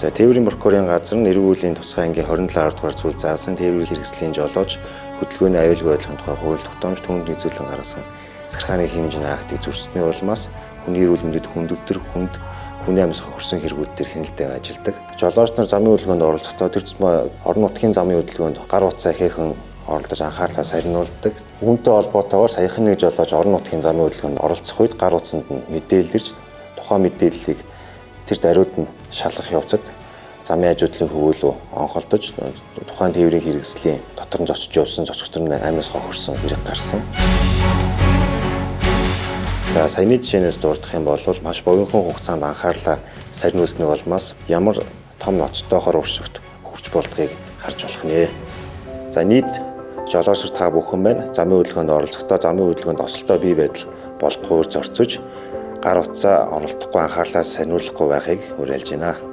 За Тээврийн прокурорын газар нэрвийн үеийн тусгай ангийн 27 дугаар зүйл заасан тээврийн хэрэгслийн жолооч хөдөлгөөний аюулгүй байдлын тухай хууль тогтоомж түүнд нийцүүлэн гаргасан захиргааны хэмжээний актыг зөрчсөний улмаас хүний эрүүл мэндэд хүнд хүнд хүний амьс хохирсон хэрэгүүд төр хяналтайг ажилдаг. Жолооч нар замын хөдөлгөөнд оролцохдоо тэр тусмаа орон нутгийн замын хөдөлгөөнд гар утсаа ихээхэн оролдож анхаарлаа сарниулдаг. Үүнтэй холбоотойгоор саяхан нэг жолооч орон нутгийн замын хөдөлгөөнд оролцох үед гар утсанд нь мэдээлэлж тухайн мэдээллийг тэр даруйд нь шалгах явцад замын ажуудлын хөвөөлөө онхолдож тухайн тээврийн хэрэгслийн дотор нь зочиж явсан зочгтөр нь амьс хохирсон хэрэг гарсан. За саяны жишээнээс дурдах юм бол маш богинохон хугацаанд анхаарлаа сарниулсны улмаас ямар том ноцтойхоор уршигт хүрч болдгийг харж болох нэ. За нийт жолооч та бүхэн байна. Замын хөдөлгөөнд оролцохдоо замын хөдөлгөөнд осолтой бий байдал болохгүйгээр зорцож гар утсаа оролдохгүй анхаарлаа сарниулахгүй байхыг уриалж байна.